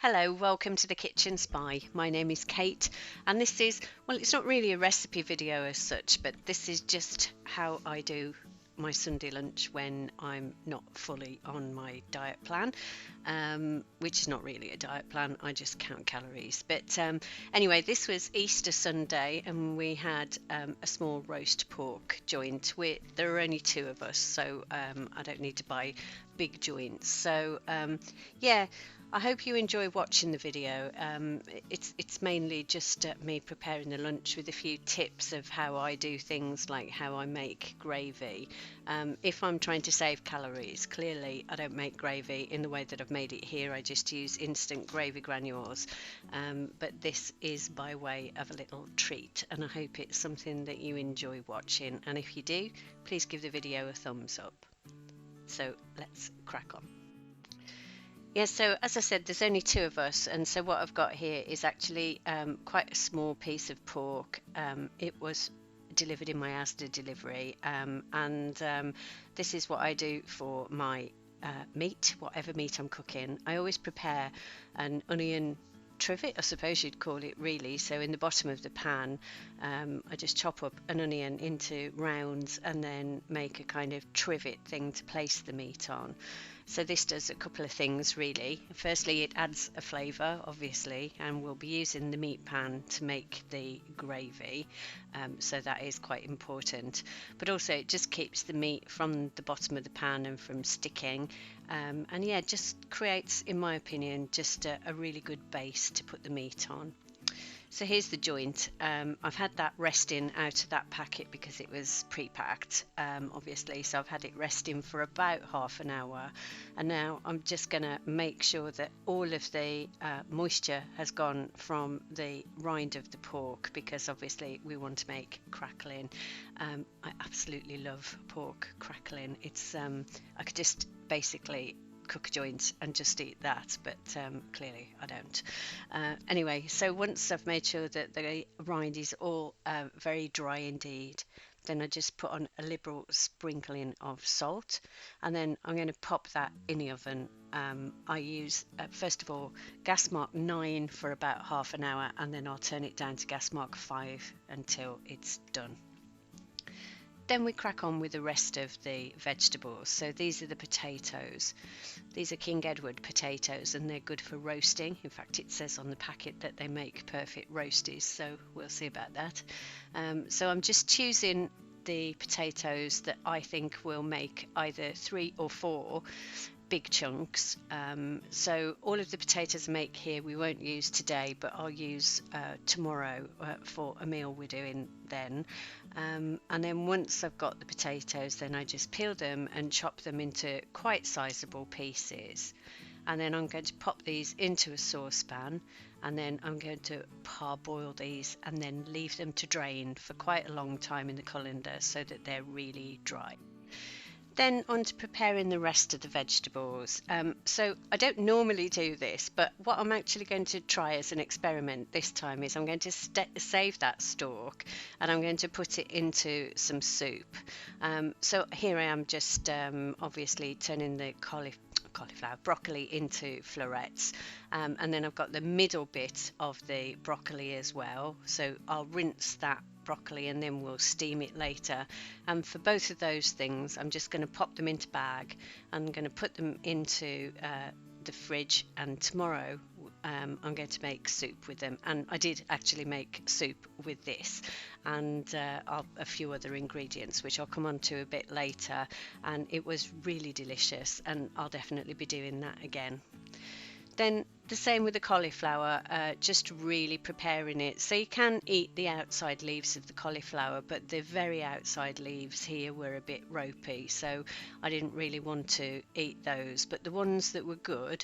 Hello, welcome to the Kitchen Spy. My name is Kate, and this is, well, it's not really a recipe video as such, but this is just how I do my Sunday lunch when I'm not fully on my diet plan, which is not really a diet plan, I just count calories. But anyway, this was Easter Sunday, and we had a small roast pork joint. There are only two of us, so I don't need to buy big joints. So yeah, I hope you enjoy watching the video. It's mainly just me preparing the lunch with a few tips of how I do things, like how I make gravy. If I'm trying to save calories, clearly I don't make gravy in the way that I've made it here. I just use instant gravy granules. But this is by way of a little treat, and I hope it's something that you enjoy watching. And if you do, please give the video a thumbs up. So let's crack on. Yeah, so as I said, there's only two of us, and so what I've got here is actually quite a small piece of pork. It was delivered in my Asda delivery, and this is what I do for my meat, whatever meat I'm cooking. I always prepare an onion trivet, I suppose you'd call it, really. So in the bottom of the pan, I just chop up an onion into rounds and then make a kind of trivet thing to place the meat on. So this does a couple of things really. Firstly, it adds a flavour, obviously, and we'll be using the meat pan to make the gravy, so that is quite important. But also it just keeps the meat from the bottom of the pan and from sticking, and yeah, just creates, in my opinion, just a really good base to put the meat on. So here's the joint. I've had that resting out of that packet because it was pre-packed, obviously, so I've had it resting for about half an hour, and now I'm just going to make sure that all of the moisture has gone from the rind of the pork, because obviously we want to make crackling. I absolutely love pork crackling. It's I could just basically cook a joint and just eat that, but clearly I don't. Anyway, so once I've made sure that the rind is all very dry indeed, then I just put on a liberal sprinkling of salt, and then I'm going to pop that in the oven. I use, first of all, gas mark 9 for about half an hour, and then I'll turn it down to gas mark 5 until it's done. Then we crack on with the rest of the vegetables. So these are the potatoes. These are King Edward potatoes, and they're good for roasting. In fact, it says on the packet that they make perfect roasties, so we'll see about that. So I'm just choosing the potatoes that I think will make either 3 or 4 big chunks. So all of the potatoes I make here we won't use today, but I'll use tomorrow for a meal we're doing then. And then once I've got the potatoes, then I just peel them and chop them into quite sizable pieces, and then I'm going to pop these into a saucepan, and then I'm going to parboil these and then leave them to drain for quite a long time in the colander so that they're really dry. Then on to preparing the rest of the vegetables. So I don't normally do this, but what I'm actually going to try as an experiment this time is I'm going to save that stalk, and I'm going to put it into some soup. So here I am just obviously turning the broccoli into florets, and then I've got the middle bit of the broccoli as well, so I'll rinse that broccoli and then we'll steam it later. And for both of those things, I'm just going to pop them into bag. I'm going to put them into the fridge, and tomorrow I'm going to make soup with them. And I did actually make soup with this and a few other ingredients, which I'll come on to a bit later, and it was really delicious, and I'll definitely be doing that again. Then the same with the cauliflower, just really preparing it. So you can eat the outside leaves of the cauliflower, but the very outside leaves here were a bit ropey, so I didn't really want to eat those. But the ones that were good,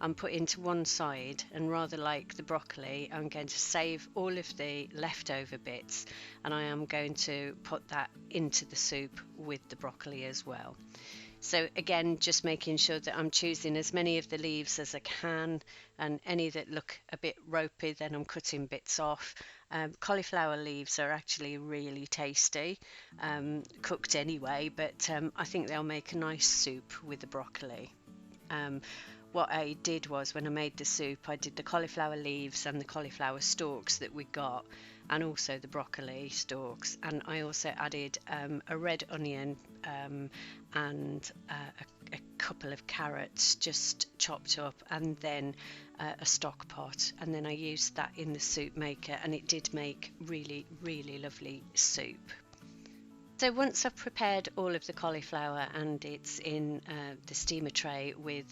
I'm putting to one side, and rather like the broccoli, I'm going to save all of the leftover bits, and I am going to put that into the soup with the broccoli as well. So again, just making sure that I'm choosing as many of the leaves as I can, and any that look a bit ropey, then I'm cutting bits off. Cauliflower leaves are actually really tasty, cooked anyway, but I think they'll make a nice soup with the broccoli. what I did was, when I made the soup, I did the cauliflower leaves and the cauliflower stalks that we got, and also the broccoli stalks, and I also added a red onion, and a couple of carrots just chopped up, and then a stock pot, and then I used that in the soup maker, and it did make really, really lovely soup. So once I've prepared all of the cauliflower and it's in the steamer tray with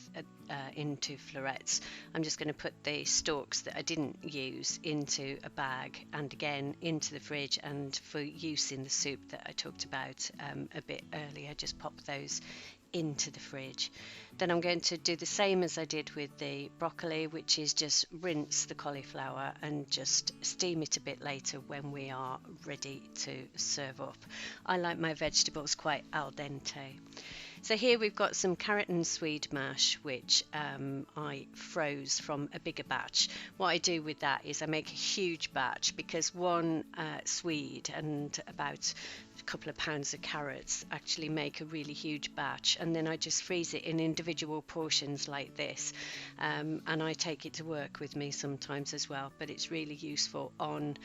into florets, I'm just going to put the stalks that I didn't use into a bag, and again into the fridge, and for use in the soup that I talked about a bit earlier, just pop those into the fridge. Then I'm going to do the same as I did with the broccoli, which is just rinse the cauliflower and just steam it a bit later when we are ready to serve up. I like my vegetables quite al dente. So here we've got some carrot and swede mash, which I froze from a bigger batch. What I do with that is I make a huge batch, because one swede and about a couple of pounds of carrots actually make a really huge batch, and then I just freeze it in individual portions like this, and I take it to work with me sometimes as well, but it's really useful on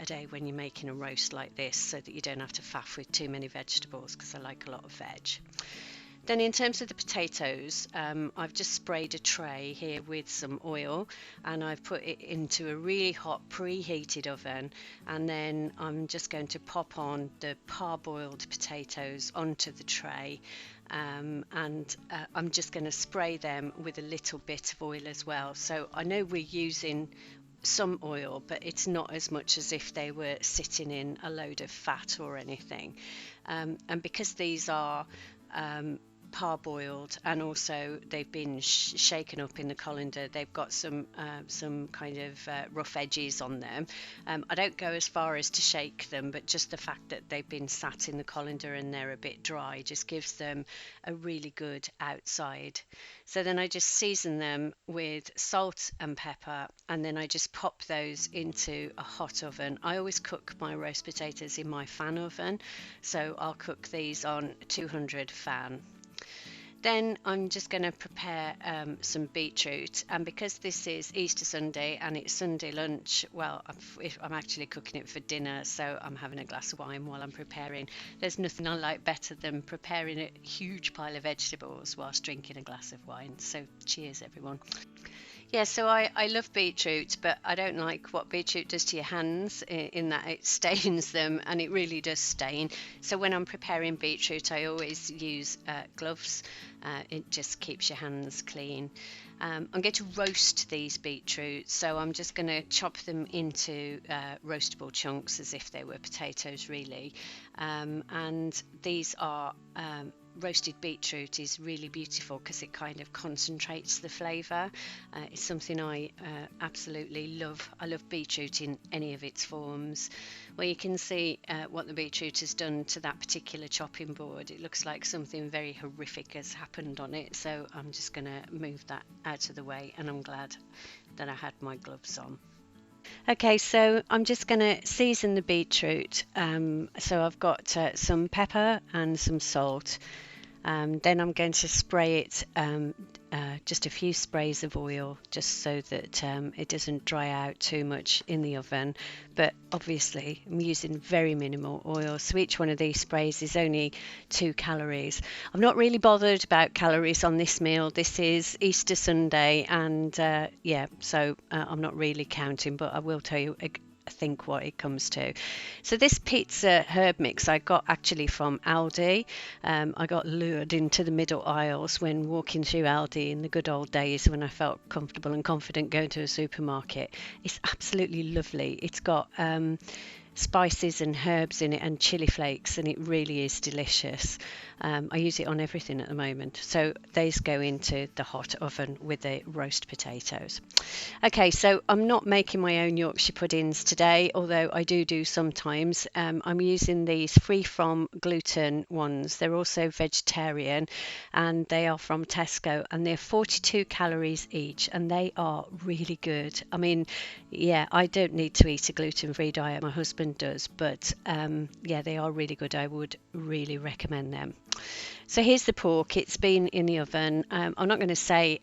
a day when you're making a roast like this, so that you don't have to faff with too many vegetables, because I like a lot of veg. Then in terms of the potatoes, I've just sprayed a tray here with some oil, and I've put it into a really hot preheated oven, and then I'm just going to pop on the parboiled potatoes onto the tray, and I'm just going to spray them with a little bit of oil as well. So I know we're using some oil, but it's not as much as if they were sitting in a load of fat or anything, and because these are parboiled, and also they've been shaken up in the colander, they've got some kind of rough edges on them. I don't go as far as to shake them, but just the fact that they've been sat in the colander and they're a bit dry just gives them a really good outside. So then I just season them with salt and pepper, and then I just pop those into a hot oven. I always cook my roast potatoes in my fan oven, so I'll cook these on 200 fan. Then I'm just going to prepare some beetroot, and because this is Easter Sunday and it's Sunday lunch, well, I'm actually cooking it for dinner, so I'm having a glass of wine while I'm preparing. There's nothing I like better than preparing a huge pile of vegetables whilst drinking a glass of wine, so cheers everyone. Yeah, so I love beetroot, but I don't like what beetroot does to your hands, in that it stains them, and it really does stain. So when I'm preparing beetroot, I always use gloves. It just keeps your hands clean. I'm going to roast these beetroots, so I'm just going to chop them into roastable chunks as if they were potatoes really. And these are roasted beetroot is really beautiful because it kind of concentrates the flavour. It's something I absolutely love. I love beetroot in any of its forms. Well, you can see what the beetroot has done to that particular chopping board. It looks like something very horrific has happened on it, so I'm just going to move that out of the way, and I'm glad that I had my gloves on. Okay, so I'm just going to season the beetroot. So I've got some pepper and some salt. Then I'm going to spray it, just a few sprays of oil, just so that it doesn't dry out too much in the oven. But obviously I'm using very minimal oil, so each one of these sprays is only 2 calories. I'm not really bothered about calories on this meal. This is Easter Sunday, and yeah, so I'm not really counting, but I will tell you think what it comes to. So this pizza herb mix I got actually from Aldi. I got lured into the middle aisles when walking through Aldi in the good old days when I felt comfortable and confident going to a supermarket. It's absolutely lovely. It's got spices and herbs in it and chili flakes, and it really is delicious. I use it on everything at the moment. So these go into the hot oven with the roast potatoes. Okay, so I'm not making my own Yorkshire puddings today, although I do sometimes. I'm using these free from gluten ones. They're also vegetarian, and they are from Tesco, and they're 42 calories each, and they are really good. I mean, yeah, I don't need to eat a gluten-free diet. My husband husband does, but yeah, they are really good. I would really recommend them. So here's the pork. It's been in the oven. I'm not going to say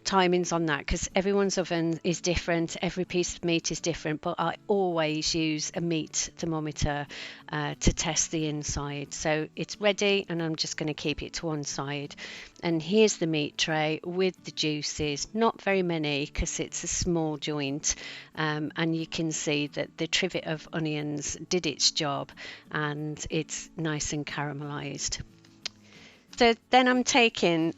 timings on that because everyone's oven is different, every piece of meat is different, but I always use a meat thermometer to test the inside. So it's ready and I'm just going to keep it to one side. And here's the meat tray with the juices, not very many because it's a small joint, and you can see that the trivet of onions did its job and it's nice and caramelized. So then I'm taking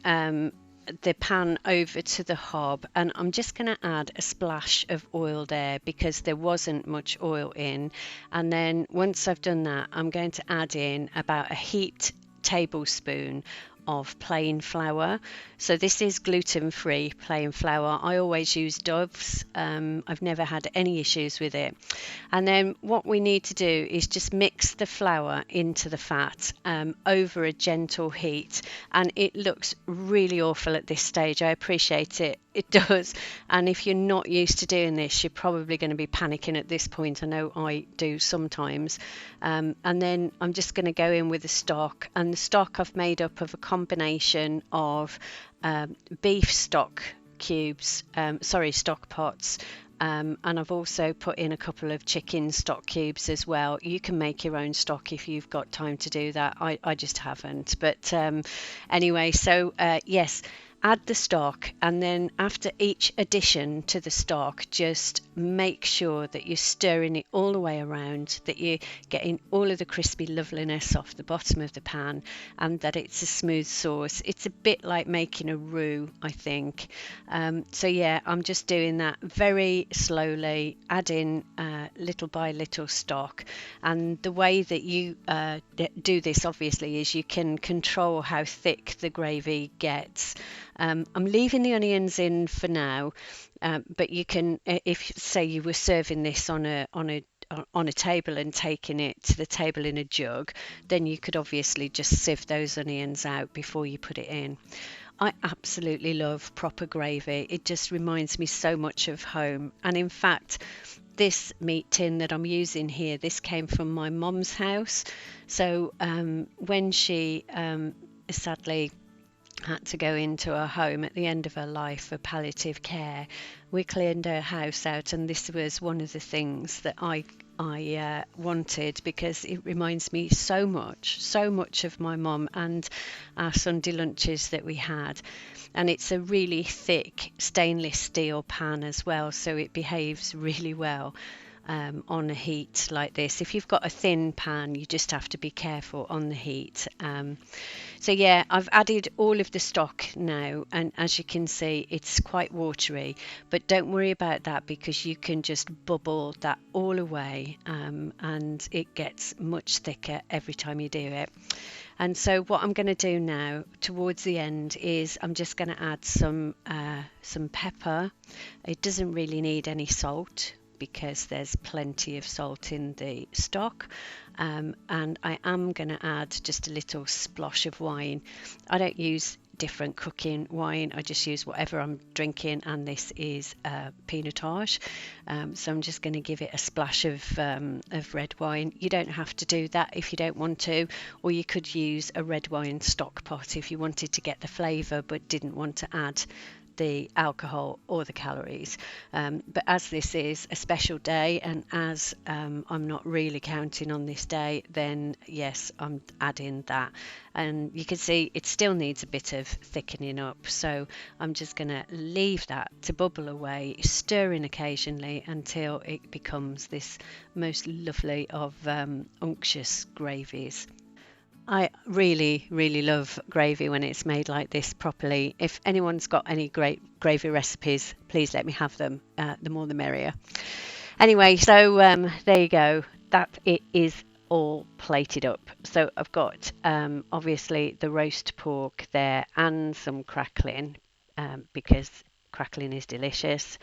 the pan over to the hob and I'm just going to add a splash of oil there because there wasn't much oil in, and then once I've done that I'm going to add in about a heaped tablespoon of plain flour. So this is gluten-free plain flour. I always use Dove's. I've never had any issues with it. And then what we need to do is just mix the flour into the fat over a gentle heat, and it looks really awful at this stage. I appreciate it. It does. And if you're not used to doing this, you're probably going to be panicking at this point. I know I do sometimes. And then I'm just going to go in with the stock, and the stock I've made up of a combination of beef stock cubes, stock pots, and I've also put in a couple of chicken stock cubes as well. You can make your own stock if you've got time to do that. I just haven't. But anyway, so yes, add the stock, and then after each addition to the stock, just make sure that you're stirring it all the way around, that you're getting all of the crispy loveliness off the bottom of the pan, and that it's a smooth sauce. It's a bit like making a roux, I think. So yeah, I'm just doing that very slowly, adding little by little stock. And the way that you do this obviously is you can control how thick the gravy gets. I'm leaving the onions in for now, but you can, if say you were serving this on a table and taking it to the table in a jug, then you could obviously just sieve those onions out before you put it in. I absolutely love proper gravy. It just reminds me so much of home. And in fact, this meat tin that I'm using here, this came from my mum's house. So when she sadly had to go into her home at the end of her life for palliative care, we cleaned her house out, and this was one of the things that I wanted because it reminds me so much of my mum and our Sunday lunches that we had. And it's a really thick stainless steel pan as well, so it behaves really well on a heat like this. If you've got a thin pan, you just have to be careful on the heat. So yeah, I've added all of the stock now, and as you can see, it's quite watery, but don't worry about that because you can just bubble that all away, and it gets much thicker every time you do it. And so what I'm going to do now towards the end is I'm just going to add some pepper. It doesn't really need any salt because there's plenty of salt in the stock, and I am going to add just a little splosh of wine. I don't use different cooking wine, I just use whatever I'm drinking, and this is Pinotage, so I'm just going to give it a splash of red wine. You don't have to do that if you don't want to, or you could use a red wine stock pot if you wanted to get the flavour but didn't want to add the alcohol or the calories. But as this is a special day, and as I'm not really counting on this day, then yes, I'm adding that. And you can see it still needs a bit of thickening up, so I'm just going to leave that to bubble away, stirring occasionally until it becomes this most lovely of unctuous gravies. I really love gravy when it's made like this properly. If anyone's got any great gravy recipes, please let me have them. The more the merrier. Anyway, so there you go. That it is all plated up. So I've got obviously the roast pork there and some crackling, because crackling is delicious.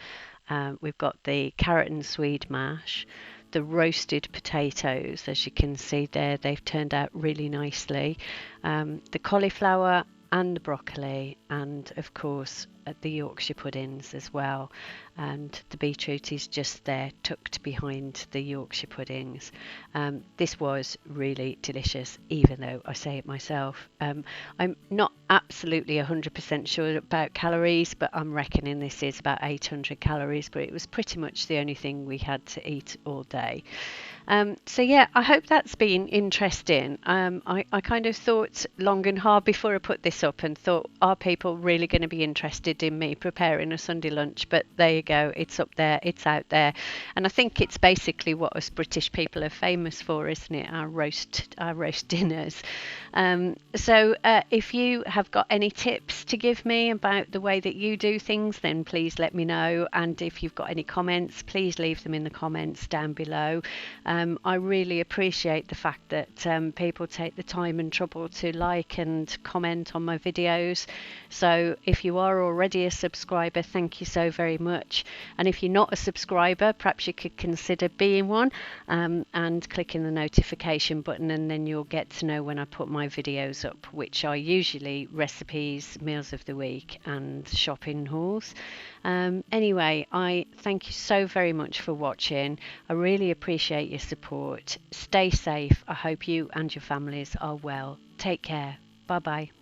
We've got the carrot and swede mash, the roasted potatoes, as you can see there, they've turned out really nicely, the cauliflower and the broccoli, and of course the Yorkshire puddings as well, and the beetroot is just there tucked behind the Yorkshire puddings. This was really delicious, even though I say it myself. I'm not absolutely 100% sure about calories, but I'm reckoning this is about 800 calories, but it was pretty much the only thing we had to eat all day. So yeah, I hope that's been interesting. I kind of thought long and hard before I put this up and thought, are people really going to be interested in me preparing a Sunday lunch? But there you go, it's up there, it's out there. And I think it's basically what us British people are famous for, isn't it? Our roast dinners. So if you have got any tips to give me about the way that you do things, then please let me know. And if you've got any comments, please leave them in the comments down below. I really appreciate the fact that people take the time and trouble to like and comment on my videos. So if you are already a subscriber, thank you so very much. And if you're not a subscriber, perhaps you could consider being one, and clicking the notification button, and then you'll get to know when I put my videos up, which are usually recipes, meals of the week and shopping hauls. Anyway, I thank you so very much for watching. I really appreciate your support. Stay safe. I hope you and your families are well. Take care. Bye bye.